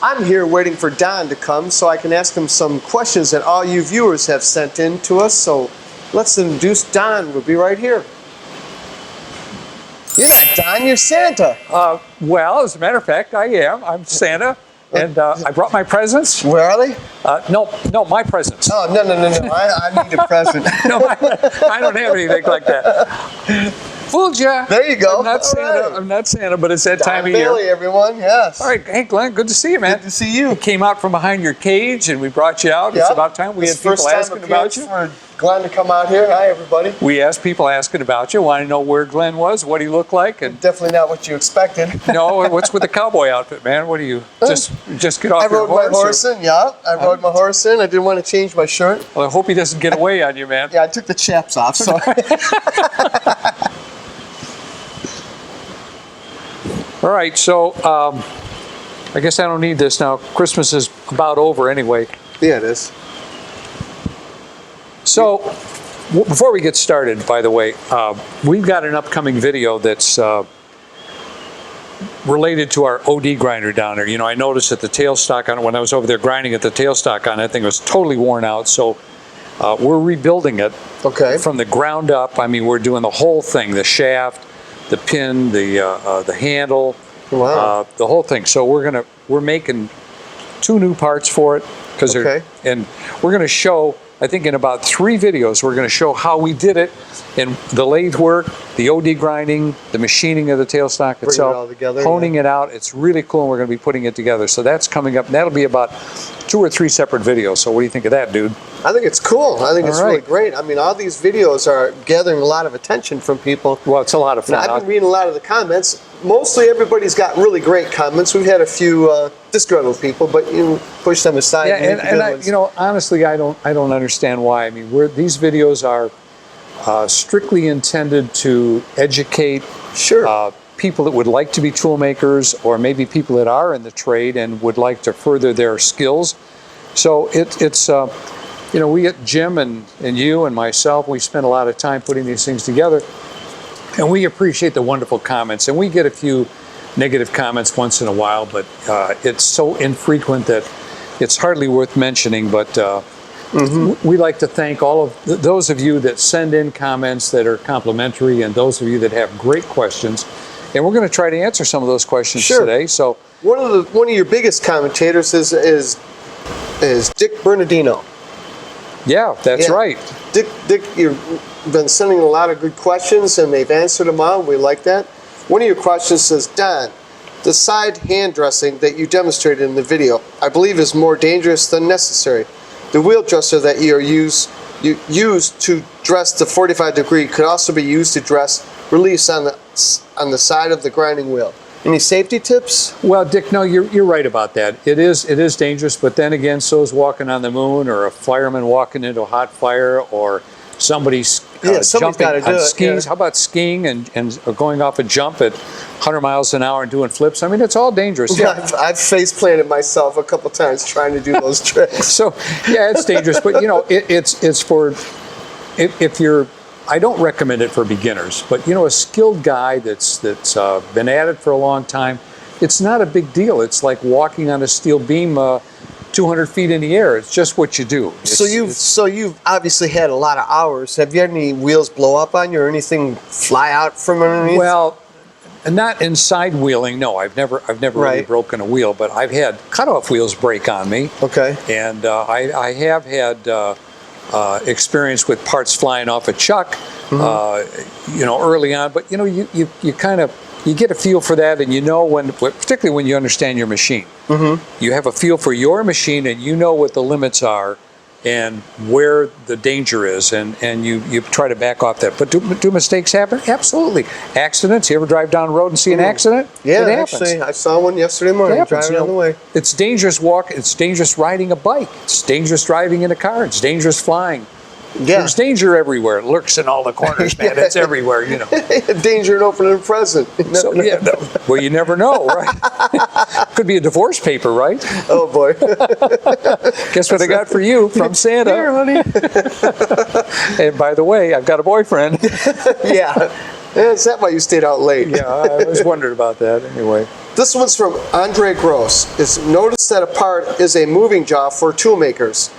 I'm here waiting for Don to come so I can ask him some questions that all you viewers have sent in to us. So let's introduce Don. We'll be right here. You're not Don, you're Santa. Well, as a matter of fact, I am. I'm Santa. And I brought my presents. Where are they? No, my presents. Oh, no. I need a present. No, I don't have anything like that. Fooled ya. There you go. I'm not Santa. Right. I'm not Santa, but it's that time of Bailey, year. Everyone, yes. All right, hey Glenn, good to see you, man. Good to see you. You came out from behind your cage, and we brought you out. Yep. It's about time. We had people asking about you. For Glenn to come out here. Hi, everybody. We asked people asking about you, wanting to know where Glenn was, what he looked like, and definitely not what you expected. No, what's with the cowboy outfit, man? What do you just get off your horse? I rode my horse in. Yeah, I rode my horse in. I didn't want to change my shirt. Well, I hope he doesn't get away on you, man. Yeah, I took the chaps off. So. All right, so I guess I don't need this now. Christmas is about over anyway. Yeah, it is. So before we get started, by the way, we've got an upcoming video that's related to our OD grinder down there. You know, I noticed that the tailstock on it, when I was over there grinding at the tailstock on it, that thing was totally worn out. So we're rebuilding it from the ground up. I mean, we're doing the whole thing, the shaft, the pin, the handle, the whole thing. So we're making 2 new parts for it and we're going to show, I think in about 3 videos, we're going to show how we did it in the lathe work, the OD grinding, the machining of the tailstock itself, it all together, honing it out. It's really cool, and we're going to be putting it together. So that's coming up. And that'll be about 2 or 3 separate videos. So what do you think of that, dude? I think it's cool. I think it's really great. I mean, all these videos are gathering a lot of attention from people. Well, it's a lot of fun. Now, I've been reading a lot of the comments. Mostly everybody's got really great comments. We've had a few disgruntled people, but you push them aside. Yeah, and I, you know, honestly, I don't understand why. I mean, these videos are strictly intended to educate people that would like to be tool makers, or maybe people that are in the trade and would like to further their skills. So it's you know, we get Jim and you and myself, we spend a lot of time putting these things together, and we appreciate the wonderful comments, and we get a few negative comments once in a while, but it's so infrequent that it's hardly worth mentioning. But we like to thank all of those of you that send in comments that are complimentary, and those of you that have great questions, and we're going to try to answer some of those questions today. So one of your biggest commentators is Dick Bernardino. Yeah, that's right. Dick, you've been sending a lot of good questions, and they've answered them all. We like that. One of your questions says, Don, the side hand dressing that you demonstrated in the video, I believe is more dangerous than necessary. The wheel dresser that you use to dress the 45-degree could also be used to dress release on the side of the grinding wheel. Any safety tips? Well, Dick, no, you're right about that. It is dangerous, but then again, so is walking on the moon, or a fireman walking into a hot fire, or somebody jumping on skis. How about skiing and going off a jump at 100 miles an hour and doing flips? I mean, it's all dangerous. Yeah, I've face planted myself a couple times trying to do those tricks. So yeah, it's dangerous, but you know, it's for if you're. I don't recommend it for beginners, but you know, a skilled guy that's been at it for a long time, it's not a big deal. It's like walking on a steel beam 200 feet in the air. It's just what you do. So you've obviously had a lot of hours. Have you had any wheels blow up on you, or anything fly out from underneath? Well, not inside wheeling. No, I've never really broken a wheel, but I've had cutoff wheels break on me. Okay. And I have had. Experience with parts flying off a chuck, you know, early on. But you know, you kind of get a feel for that, and you know particularly when you understand your machine, you have a feel for your machine, and you know what the limits are, and where the danger is, and you try to back off that. But do mistakes happen? Absolutely. Accidents. You ever drive down the road and see an accident? Yeah, it happens. Actually, I saw one yesterday morning driving on the way. It's dangerous it's dangerous riding a bike. It's dangerous driving in a car. It's dangerous flying. Yeah. There's danger everywhere. It lurks in all the corners, man. It's everywhere, you know. Danger in opening a present. So, yeah, well, you never know, right? Could be a divorce paper, right? Oh, boy. Guess what I got for you from Santa? Here, honey. And by the way, I've got a boyfriend. Yeah. Is that why you stayed out late? Yeah, I was wondering about that anyway. This one's from Andre Gross. It's notice that a part is a moving jaw for toolmakers.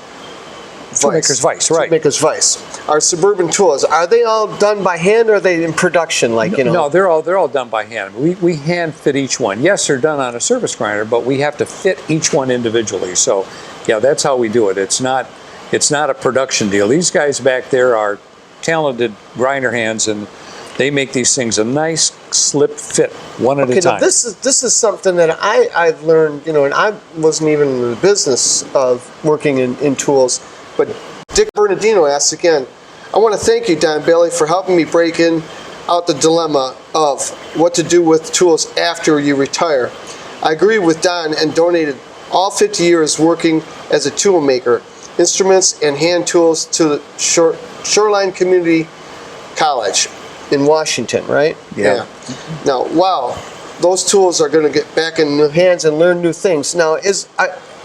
Toolmaker's Vice, right. Toolmaker's Vice. Our suburban tools, are they all done by hand or are they in production? Like, you know? No, they're all done by hand. We hand fit each one. Yes, they're done on a service grinder, but we have to fit each one individually. So, yeah, that's how we do it. It's not a production deal. These guys back there are talented grinder hands, and they make these things a nice slip fit, one at a time. Now this is something that I've learned, you know, and I wasn't even in the business of working in tools, but Dick Bernardino asks again, I want to thank you, Don Bailey, for helping me break out the dilemma of what to do with tools after you retire. I agree with Don and donated all 50 years working as a tool maker, instruments and hand tools to the Shoreline Community College in Washington, right? Yeah. Now, wow, those tools are going to get back in new hands and learn new things. Now,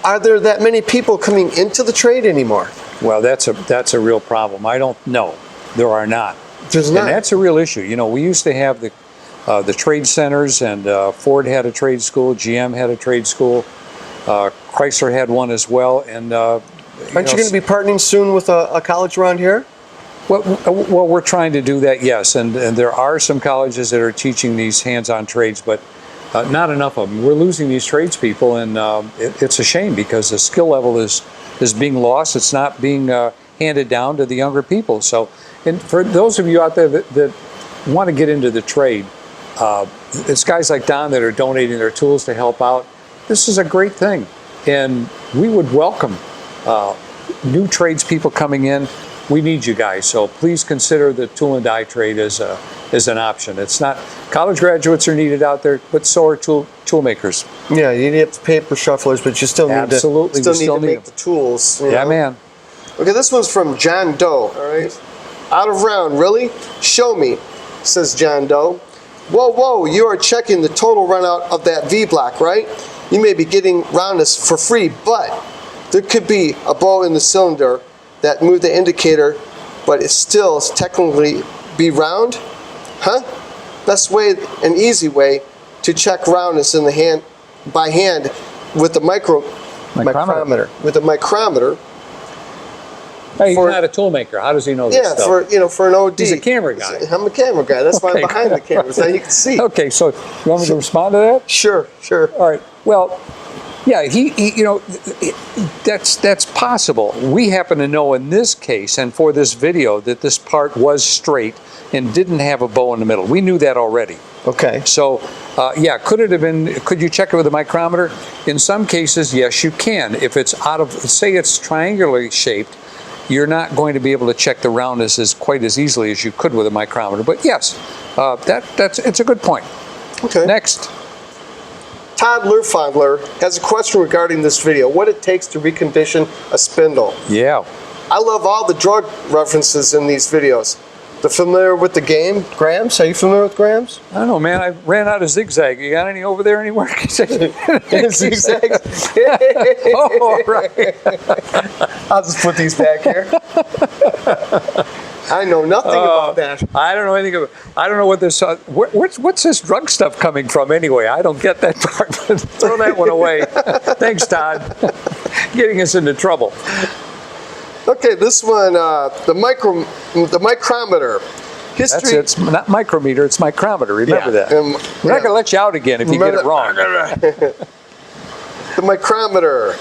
are there that many people coming into the trade anymore? Well, that's a real problem. I don't know. There are not. There's not. And that's a real issue. You know, we used to have the trade centers, and Ford had a trade school, GM had a trade school, Chrysler had one as well. And aren't you going to be partnering soon with a college around here? Well, we're trying to do that, yes. And there are some colleges that are teaching these hands-on trades, but not enough of them. We're losing these tradespeople, and it's a shame because the skill level is being lost. It's not being handed down to the younger people. So, and for those of you out there that want to get into the trade, it's guys like Don that are donating their tools to help out. This is a great thing, and we would welcome new tradespeople coming in. We need you guys, so please consider the tool and die trade as an option. It's not, college graduates are needed out there, but so are tool makers. Yeah, you need paper shufflers, but you still need to make the tools. Yeah, man. Okay, this one's from John Doe. All right, out of round, really? Show me, says John Doe. Whoa, you are checking the total run out of that V block, right? You may be getting roundness for free, but there could be a bow in the cylinder that move the indicator, but it still technically be round? Huh? Best way, an easy way to check roundness in the hand by hand with the micrometer. With the micrometer. Hey, he's not a tool maker. How does he know this stuff? For an OD. He's a camera guy. I'm a camera guy. That's why I'm behind the camera, so you can see. Okay, so you want me to respond to that? Sure. All right. Well, yeah, he that's possible. We happen to know in this case and for this video that this part was straight and didn't have a bow in the middle. We knew that already. Okay. So, yeah, could you check it with a micrometer? In some cases, yes, you can. If it's say it's triangularly shaped, you're not going to be able to check the roundness quite as easily as you could with a micrometer. But yes, it's a good point. Okay. Next. Todd Lerfondler has a question regarding this video. What it takes to recondition a spindle. Yeah. I love all the drug references in these videos. The familiar with the game, grams? Are you familiar with grams? I don't know, man. I ran out of zigzag. You got any over there anywhere? Zigzags? Oh, right. I'll just put these back here. I know nothing about that. I don't know anything about. I don't know what this. What's this drug stuff coming from anyway? I don't get that part. But throw that one away. Thanks, Todd. Getting us into trouble. Okay, this one, the micrometer. History. That's it. It's not micrometer. It's micrometer. Remember that. We're not going to let you out again if you get it wrong. The micrometer.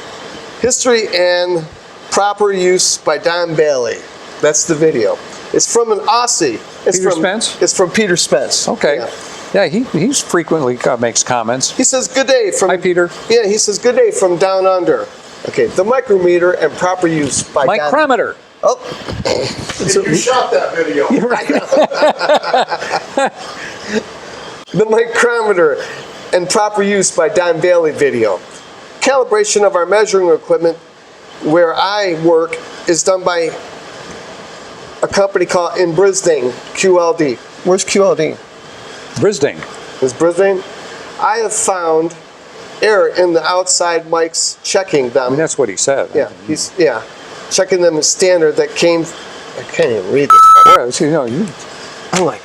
History and proper use by Don Bailey. That's the video. It's from an Aussie. Spence? It's from Peter Spence. Okay. Yeah, he's frequently makes comments. He says, good day from... Hi, Peter. Yeah, he says, good day from down under. Okay, the micrometer and proper use by Micrometer. Oh. You shot that video. You're right. The micrometer and proper use by Don Bailey video. Calibration of our measuring equipment where I work is done by a company called in Brisbane, QLD. Where's QLD? Brisbane. Is Brisbane? I have found error in the outside mics checking them. I mean, that's what he said. Yeah, he's checking them as standard that came. I can't even read this. Yeah, so, I'm like,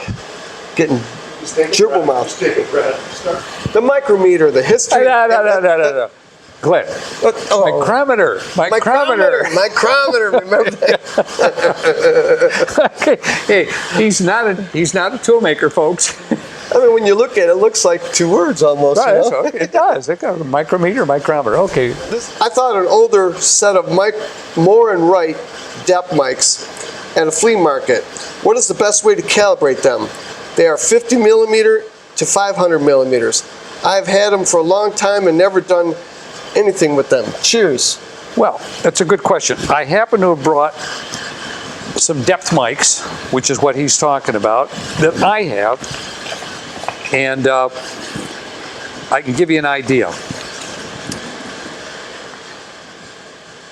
getting gerbil mouth. The micrometer, the history. No. Glenn. Micrometer. Micrometer. Remember that? Okay. Hey, he's not a toolmaker, folks. I mean, when you look at it, it looks like two words almost. Right, you know? okay. It does. It got a micrometer, micrometer. Okay. I thought an older set of Moore and Wright depth mics at a flea market. What is the best way to calibrate them? They are 50 millimeter to 500 millimeters. I've had them for a long time and never done anything with them. Cheers. Well, that's a good question. I happen to have brought some depth mics, which is what he's talking about, that I have, and I can give you an idea.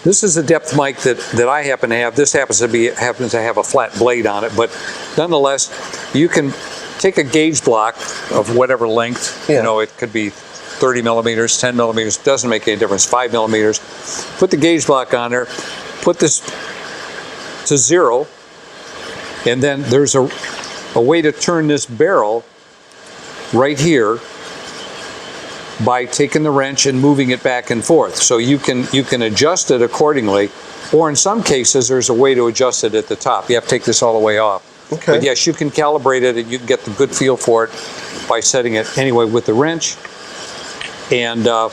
This is a depth mic that I happen to have. This happens to have a flat blade on it, but nonetheless, you can take a gauge block of whatever length. Yeah. You know, it could be 30 millimeters, 10 millimeters, doesn't make any difference, 5 millimeters. Put the gauge block on there, put this to 0, and then there's a way to turn this barrel right here by taking the wrench and moving it back and forth. So you can adjust it accordingly, or in some cases there's a way to adjust it at the top. You have to take this all the way off. Okay. But yes, you can calibrate it and you can get the good feel for it by setting it anyway with the wrench and a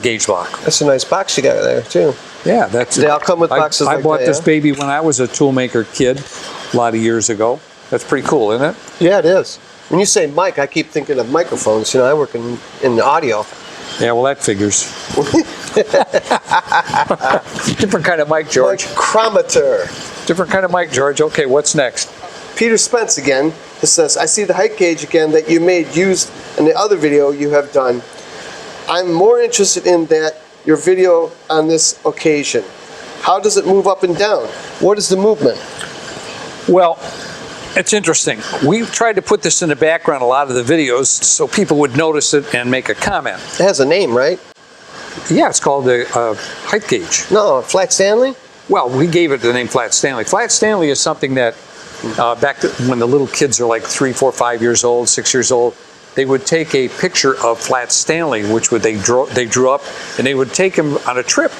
gauge block. That's a nice box you got there too. Yeah, that's. They all come with boxes I like bought that, this yeah? baby when I was a toolmaker kid a lot of years ago. That's pretty cool, isn't it? Yeah, it is. When you say mic, I keep thinking of microphones. You know, I work in the audio. Yeah, well, that figures. Different kind of mic, George. Micrometer. Different kind of mic, George. Okay, what's next? Peter Spence again. It says, I see the height gauge again that you made used in the other video you have done. I'm more interested in that your video on this occasion. How does it move up and down? What is the movement? Well, it's interesting. We tried to put this in the background a lot of the videos so people would notice it and make a comment. It has a name, right? Yeah, it's called the height gauge. No, Flat Stanley? Well, we gave it the name Flat Stanley. Flat Stanley is something that when the little kids are like 3, 4, 5 years old, 6 years old, they would take a picture of Flat Stanley, which they drew up, and they would take him on a trip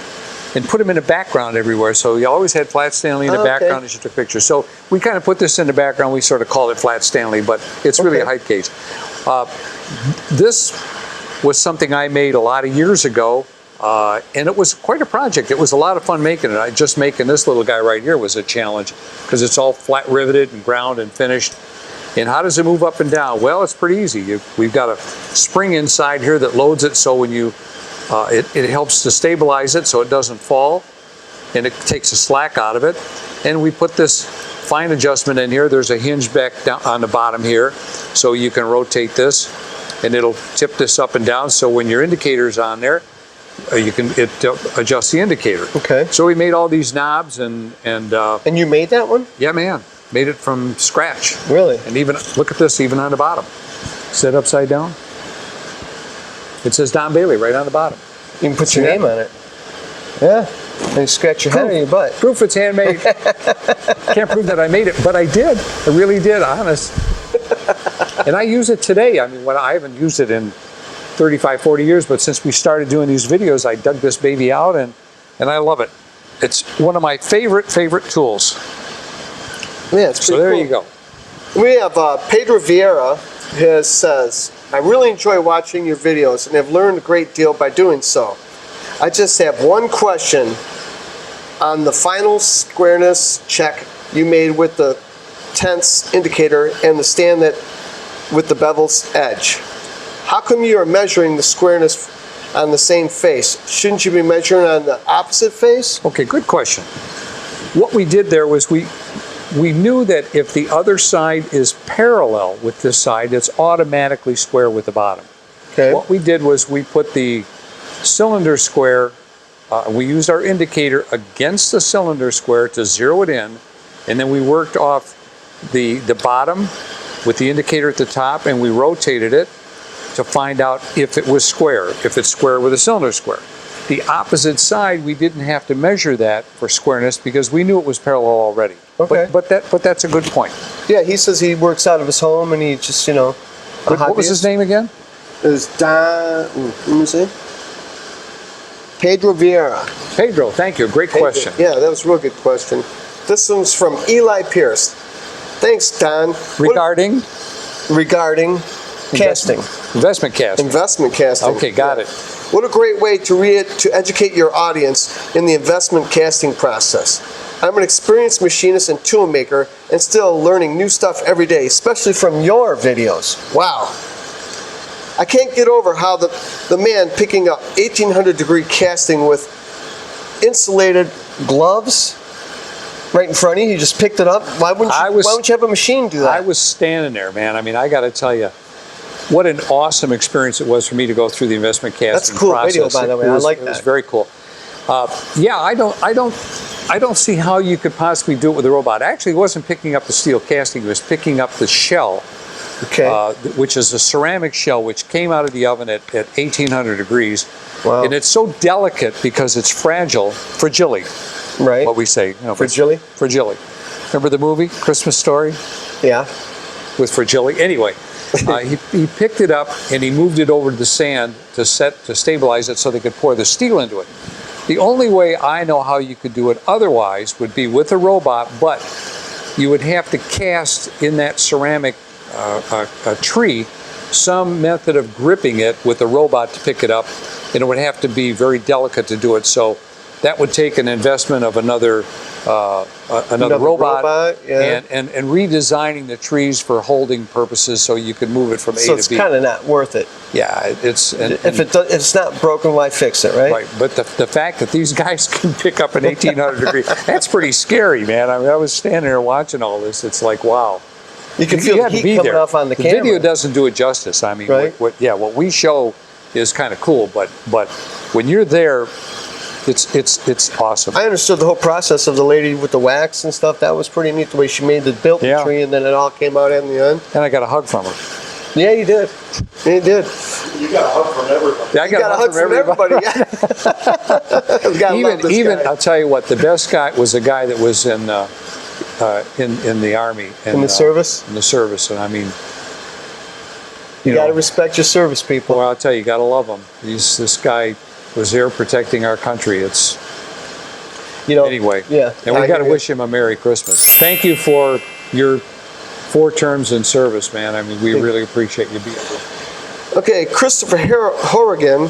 and put him in the background everywhere. So you always had Flat Stanley in the background as you took pictures. So we kind of put this in the background. We sort of called it Flat Stanley, but it's really a height gauge. This was something I made a lot of years ago, and it was quite a project. It was a lot of fun making it. Just making this little guy right here was a challenge because it's all flat riveted and ground and finished. And how does it move up and down? Well, it's pretty easy. We've got a spring inside here that loads it, so when you it helps to stabilize it so it doesn't fall, and it takes the slack out of it. And we put this fine adjustment in here. There's a hinge back down on the bottom here, so you can rotate this, and it'll tip this up and down. So when your indicator's on there, it adjusts the indicator. Okay. So we made all these knobs and you made that one? Yeah, man. Made it from scratch. Really? And even look at this, even on the bottom. Set upside down. It says Don Bailey right on the bottom. You can put your name on it. Yeah. And you scratch your head on your butt. Proof it's handmade. Can't prove that I made it, but I did. I really did, honest. And I use it today. I mean, I haven't used it in 35, 40 years, but since we started doing these videos, I dug this baby out and I love it. It's one of my favorite tools. Yeah, it's pretty so there cool. you go. We have Pedro Viana who says, I really enjoy watching your videos and have learned a great deal by doing so. I just have one question on the final squareness check you made with the tense indicator and the stand that with the bevel's edge. How come you are measuring the squareness on the same face? Shouldn't you be measuring on the opposite face? Okay, good question. What we did there was we knew that if the other side is parallel with this side, it's automatically square with the bottom. Okay. What we did was we put the cylinder square, we used our indicator against the cylinder square to zero it in, and then we worked off the bottom with the indicator at the top, and we rotated it to find out if it was square, if it's square with a cylinder square. The opposite side, we didn't have to measure that for squareness because we knew it was parallel already. Okay. But that's a good point. Yeah, he says he works out of his home and he just, What was his name again? It was let me see. Pedro Viana. Pedro, thank you. Great question. Yeah, that was a real good question. This one's from Eli Pierce. Thanks, Don. Regarding casting. Investment casting. Investment casting. Okay, got it. What a great way to educate your audience in the investment casting process. I'm an experienced machinist and toolmaker and still learning new stuff every day, especially from your videos. Wow. I can't get over how the man picking up 1800-degree casting with insulated gloves right in front of you, he just picked it up. Why wouldn't you have a machine do that? I was standing there, man. I mean, I got to tell you, what an awesome experience it was for me to go through the investment casting process. That's a cool video, by the way. I like that. It was very cool. Yeah, I don't see how you could possibly do it with a robot. Actually, it wasn't picking up the steel casting; it was picking up the shell, which is a ceramic shell which came out of the oven at 1800 degrees. Wow. And it's so delicate because it's fragile. Right. What we say, fragile. Remember the movie Christmas Story? Yeah. With fragile. Anyway. He picked it up and he moved it over to the sand to stabilize it so they could pour the steel into it. The only way I know how you could do it otherwise would be with a robot, but you would have to cast in that ceramic tree some method of gripping it with a robot to pick it up, and it would have to be very delicate to do it. So that would take an investment of another robot yeah. and redesigning the trees for holding purposes so you could move it from A to B. So it's kind of not worth it. Yeah, if it's not broken, why fix it, right? Right, but the fact that these guys can pick up an 1800 degree, that's pretty scary, man. I mean, I was standing there watching all this. It's like, wow. You can feel the heat coming off on the camera. The video doesn't do it justice. I mean, right? what we show is kind of cool, but when you're there, it's awesome. I understood the whole process of the lady with the wax and stuff. That was pretty neat, the way she built the tree, and then it all came out in the end. And I got a hug from her. Yeah, you did. You did. You got a hug from everybody. Yeah, I got a hug from everybody. Even I'll tell you what, the best guy was a guy that was in the army. In the service? In the service, and I mean, you got to respect your service people. Well, I'll tell you, got to love them. This guy was there protecting our country. Anyway. Yeah. And we got to wish him a Merry Christmas. Thank you for your 4 terms in service, man. I mean, we really appreciate you being here. Okay, Christopher Hourigan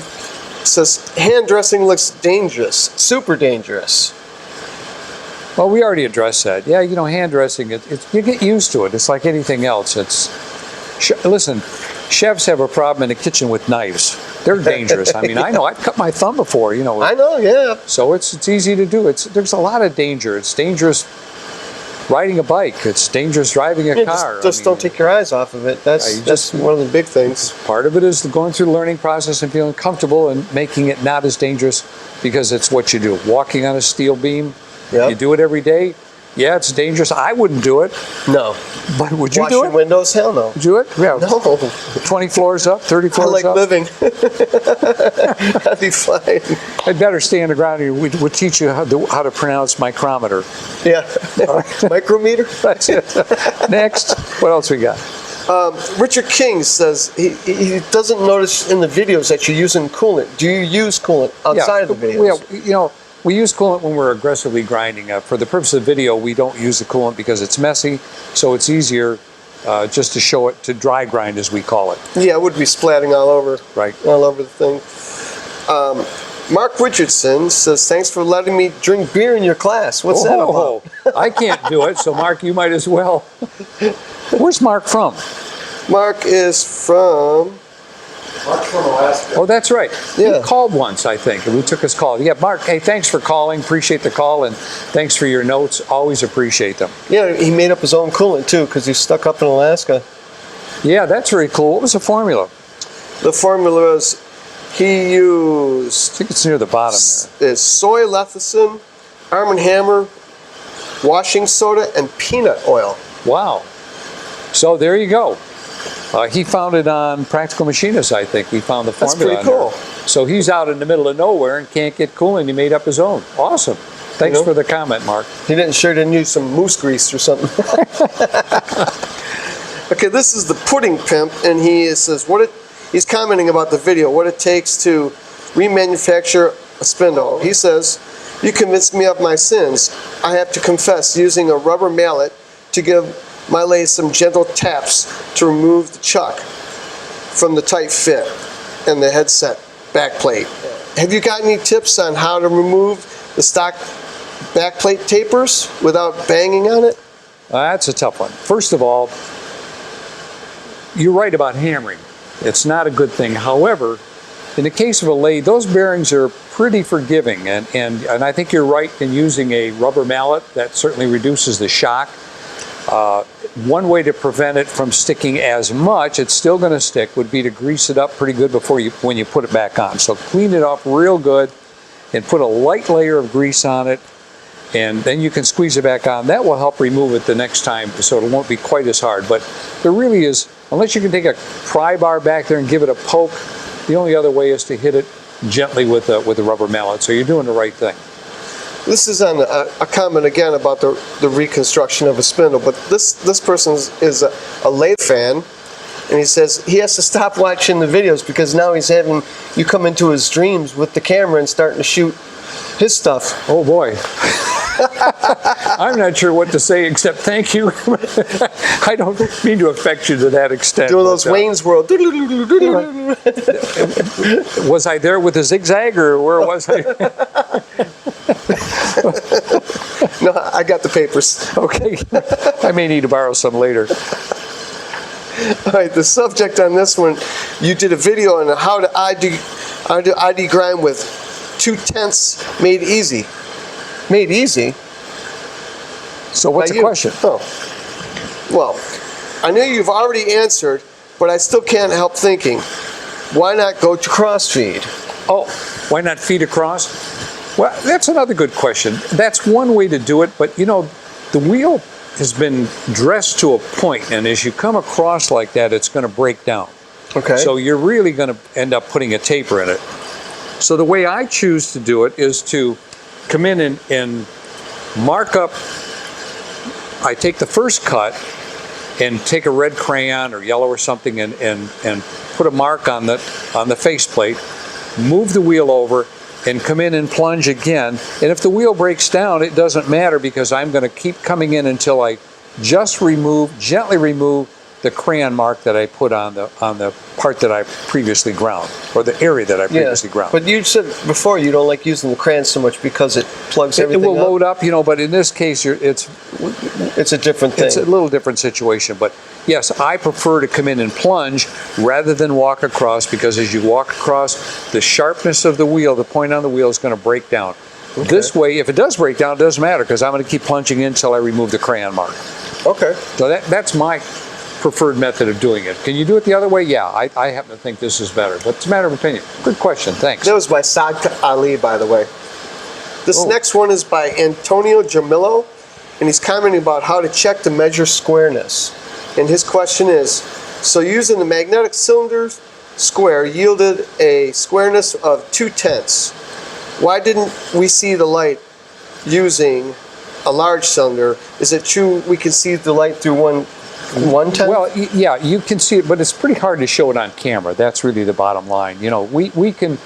says, hand dressing looks dangerous, super dangerous. Well, we already addressed that. Yeah, hand dressing, you get used to it. It's like anything else. Listen, chefs have a problem in the kitchen with knives. They're dangerous. I mean, I know. I've cut my thumb before, I know, yeah. So it's easy to do. There's a lot of danger. It's dangerous riding a bike. It's dangerous driving a car. Just don't take your eyes off of it. That's one of the big things. Part of it is going through the learning process and feeling comfortable and making it not as dangerous because it's what you do. Walking on a steel beam, you do it every day. Yeah, it's dangerous. I wouldn't do it. No. But would you do it? Washing windows? Hell no. Would you do it? Yeah. No. 20 floors up, 30 floors up? I like living. That'd be fine. I'd better stay on the ground here. We'd teach you how to pronounce micrometer. Yeah. Micrometer? That's it. Next. What else we got? Richard King says he doesn't notice in the videos that you're using coolant. Do you use coolant outside of the videos? Yeah, we use coolant when we're aggressively grinding. For the purpose of the video, we don't use the coolant because it's messy, so it's easier just to show it, to dry grind as we call it. Yeah, it would be splatting all over. Right. All over the thing. Mark Richardson says, thanks for letting me drink beer in your class. What's that about? I can't do it, so Mark, you might as well. Where's Mark from? Mark is from... Mark's from Alaska. Oh, that's right. Yeah. He called once, I think, and we took his call. Yeah, Mark, hey, thanks for calling. Appreciate the call, and thanks for your notes. Always appreciate them. Yeah, he made up his own coolant, too, because he's stuck up in Alaska. Yeah, that's very cool. What was the formula? The formula is he used... I think it's near the bottom there. It's soy lecithin, Arm & Hammer, washing soda, and peanut oil. Wow. So there you go. He found it on Practical Machinists, I think. We found the That's formula pretty on there. cool. So he's out in the middle of nowhere and can't get coolant. He made up his own. Awesome. Thanks for the comment, Mark. He didn't use some moose grease or something. Okay, this is the Puddingpimp, and he says he's commenting about the video, what it takes to remanufacture a spindle. He says, "You convinced me of my sins. I have to confess, using a rubber mallet to give my lathe some gentle taps to remove the chuck from the tight fit and the headset backplate. Have you got any tips on how to remove the stock backplate tapers without banging on it?" That's a tough one. First of all, you're right about hammering. It's not a good thing. However, in the case of a lathe, those bearings are pretty forgiving, and I think you're right in using a rubber mallet. That certainly reduces the shock. One way to prevent it from sticking as much, it's still going to stick, would be to grease it up pretty good when you put it back on. So clean it up real good and put a light layer of grease on it, and then you can squeeze it back on. That will help remove it the next time, so it won't be quite as hard. But there really is, unless you can take a pry bar back there and give it a poke, the only other way is to hit it gently with a rubber mallet. So you're doing the right thing. This is on a comment again about the reconstruction of a spindle, but this person is a Lathefan, and he says he has to stop watching the videos because now he's having you come into his dreams with the camera and starting to shoot his stuff. Oh boy. I'm not sure what to say except thank you. I don't mean to affect you to that extent. Doing those Wayne's World. Was I there with the zigzag, or where was I? No, I got the papers. Okay. I may need to borrow some later. All right, the subject on this one, you did a video on how to ID grind with 2/10 made easy. Made easy? So what's the question? Oh. Well, I know you've already answered, but I still can't help thinking, why not go to crossfeed? Oh, why not feed across? Well, that's another good question. That's one way to do it, but you know, the wheel has been dressed to a point, and as you come across like that, it's going to break down. Okay. So you're really going to end up putting a taper in it. So the way I choose to do it is to come in and mark up. I take the first cut and take a red crayon or yellow or something and put a mark on the faceplate, move the wheel over, and come in and plunge again. And if the wheel breaks down, it doesn't matter because I'm going to keep coming in until I just gently remove the crayon mark that I put on the part that I previously ground, or the area that I previously ground. But you said before you don't like using the crayon so much because it plugs everything It will up. load up, you know, but in this case, it's a different thing. It's a little different situation. But yes, I prefer to come in and plunge rather than walk across, because as you walk across, the sharpness of the wheel, the point on the wheel, is going to break down. Okay. This way, if it does break down, it doesn't matter because I'm going to keep plunging in until I remove the crayon mark. Okay. So that's my preferred method of doing it. Can you do it the other way? Yeah, I happen to think this is better, but it's a matter of opinion. Good question, thanks. That was by Saadk Ali, by the way. This next one is by Antonio Jaramillo, and he's commenting about how to check to measure squareness. And his question is, so using the magnetic cylinder square yielded a squareness of 2/10. Why didn't we see the light using a large cylinder? Is it true we can see the light through 1/10? Well, yeah, you can see it, but it's pretty hard to show it on camera. That's really the bottom line. You know, we can,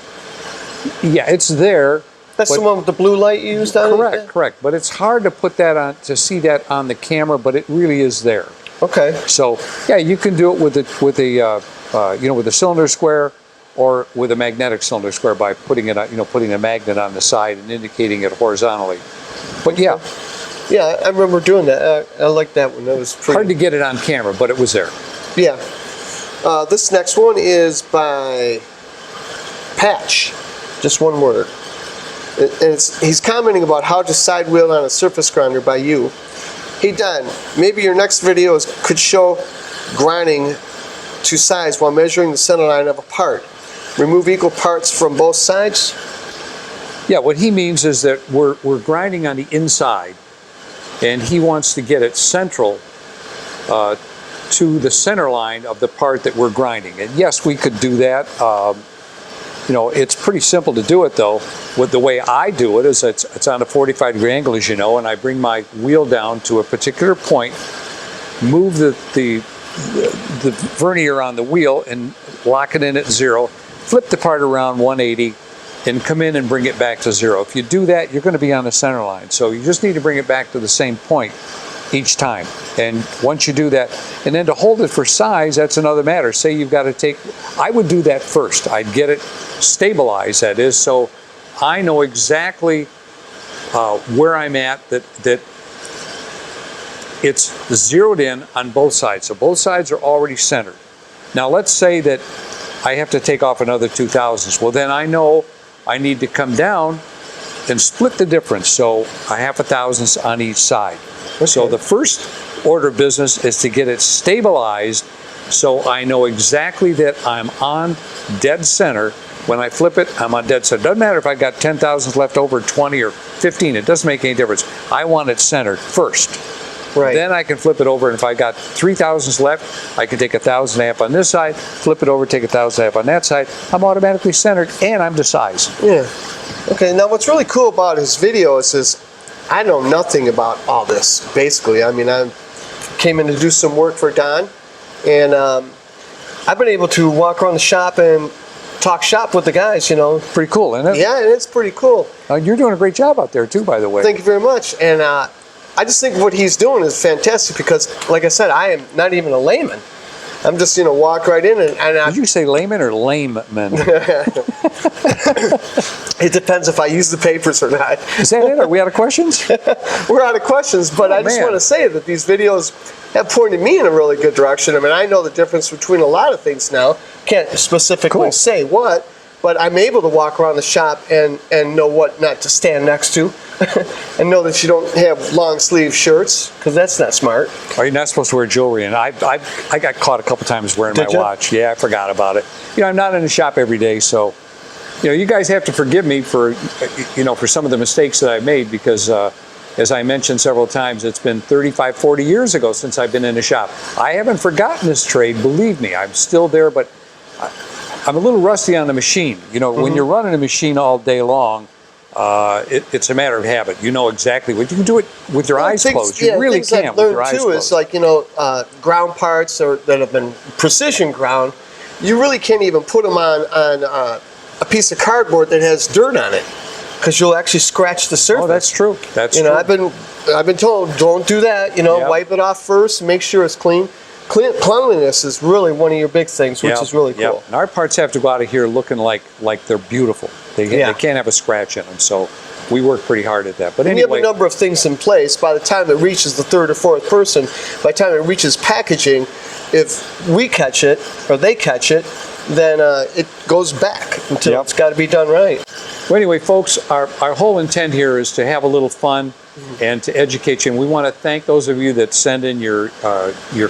yeah, it's there. That's the one with the blue light you used on it? Correct, correct. But it's hard to put that on, to see that on the camera, but it really is there. Okay. So, yeah, you can do it with a cylinder square, or with a magnetic cylinder square by putting it, putting a magnet on the side and indicating it horizontally. But yeah. Yeah, I remember doing that. I like that one. That was pretty Hard to get it on camera, but it was there. Yeah. This next one is by Patch. Just one word. And he's commenting about how to side wheel on a surface grinder by you. Hey Don, maybe your next video could show grinding to size while measuring the center line of a part. Remove equal parts from both sides? Yeah, what he means is that we're grinding on the inside, and he wants to get it central to the center line of the part that we're grinding. And yes, we could do that. You know, it's pretty simple to do it though. The way I do it is it's on a 45-degree angle, as you know, and I bring my wheel down to a particular point, move the vernier on the wheel and lock it in at 0, flip the part around 180 and come in and bring it back to 0. If you do that, you're going to be on the center line. So you just need to bring it back to the same point each time. And once you do that, and then to hold it for size, that's another matter. Say you've got to take, I would do that first. I'd get it stabilized, that is, so I know exactly where I'm at, that it's zeroed in on both sides. So both sides are already centered. Now let's say that I have to take off another 2/1000. Well, then I know I need to come down and split the difference. So a 0.5 on each side. Okay. So the first order of business is to get it stabilized so I know exactly that I'm on dead center. When I flip it, I'm on dead center. Doesn't matter if I got 0.10 left over, 20 or 15, it doesn't make any difference. I want it centered first. Right. Then I can flip it over, and if I got 0.003 left, I can take 1.5 on this side, flip it over, take 1.5 on that side. I'm automatically centered, and I'm to size. Yeah. Okay, now what's really cool about his videos is I know nothing about all this, basically. I mean, I came in to do some work for Don, and I've been able to walk around the shop and talk shop with the guys, you know. Pretty cool, isn't it? Yeah, and it's pretty cool. You're doing a great job out there, too, by the way. Thank you very much. And I just think what he's doing is fantastic because, like I said, I am not even a layman. I'm just, you know, walk right in and Did you say layman or lameman? It depends if I use the papers or not. Is that it? Are we out of questions? We're out of questions, but I just want to say that these videos have pointed me in a really good direction. I mean, I know the difference between a lot of things now. Can't specifically say what, but I'm able to walk around the shop and know what not to stand next to. And know that you don't have long sleeve shirts, because that's not smart. Are you not supposed to wear jewelry? And I got caught a couple times wearing my watch. Yeah, I forgot about it. You know, I'm not in the shop every day, so you know, you guys have to forgive me for, you know, for some of the mistakes that I've made, because as I mentioned several times, it's been 35, 40 years ago since I've been in the shop. I haven't forgotten this trade, believe me. I'm still there, but I'm a little rusty on the machine. You know, when you're running a machine all day long, it's a matter of habit. You know exactly what you can do it with your eyes closed. You really can with your eyes closed. Is like, you know, ground parts that have been precision ground. You really can't even put them on a piece of cardboard that has dirt on it, because you'll actually scratch the surface. Oh, that's true. That's true. You know, I've been told, don't do that. You know, wipe it off first, make sure it's clean. Cleanliness is really one of your big things, which is really cool. And our parts have to go out of here looking like they're beautiful. They can't have a scratch in them, so we work pretty hard at that. But anyway, we have a number of things in place. By the time it reaches the third or fourth person, by the time it reaches packaging, if we catch it or they catch it, then it goes back until it's got to be done right. Well, anyway, folks, our whole intent here is to have a little fun and to educate you. And we want to thank those of you that send in your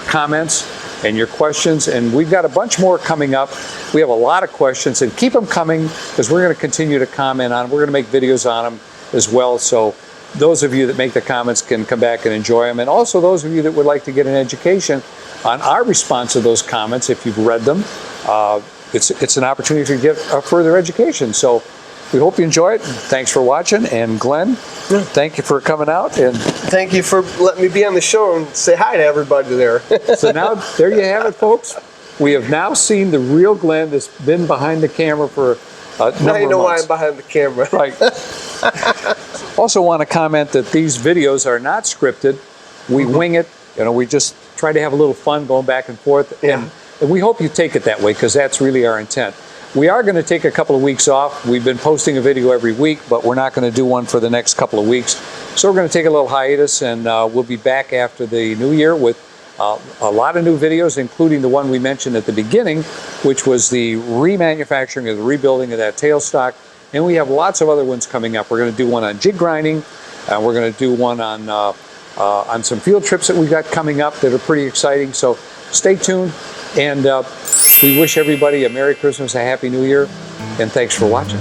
comments and your questions. And we've got a bunch more coming up. We have a lot of questions, and keep them coming, because we're going to continue to comment on them. We're going to make videos on them as well. So those of you that make the comments can come back and enjoy them. And also those of you that would like to get an education on our response to those comments, if you've read them, it's an opportunity to get a further education. So we hope you enjoy it. Thanks for watching. And Glenn, thank you for coming out. And thank you for letting me be on the show and say hi to everybody there. So now, there you have it, folks. We have now seen the real Glenn that's been behind the camera for a number of months. Now you know why I'm behind the camera. Right. Also want to comment that these videos are not scripted. We wing it. You know, we just try to have a little fun going back and forth. And we hope you take it that way, because that's really our intent. We are going to take a couple of weeks off. We've been posting a video every week, but we're not going to do one for the next couple of weeks. So we're going to take a little hiatus, and we'll be back after the new year with a lot of new videos, including the one we mentioned at the beginning, which was the remanufacturing or the rebuilding of that tailstock. And we have lots of other ones coming up. We're going to do one on jig grinding, and we're going to do one on some field trips that we've got coming up that are pretty exciting. So stay tuned, and we wish everybody a Merry Christmas, a Happy New Year, and thanks for watching.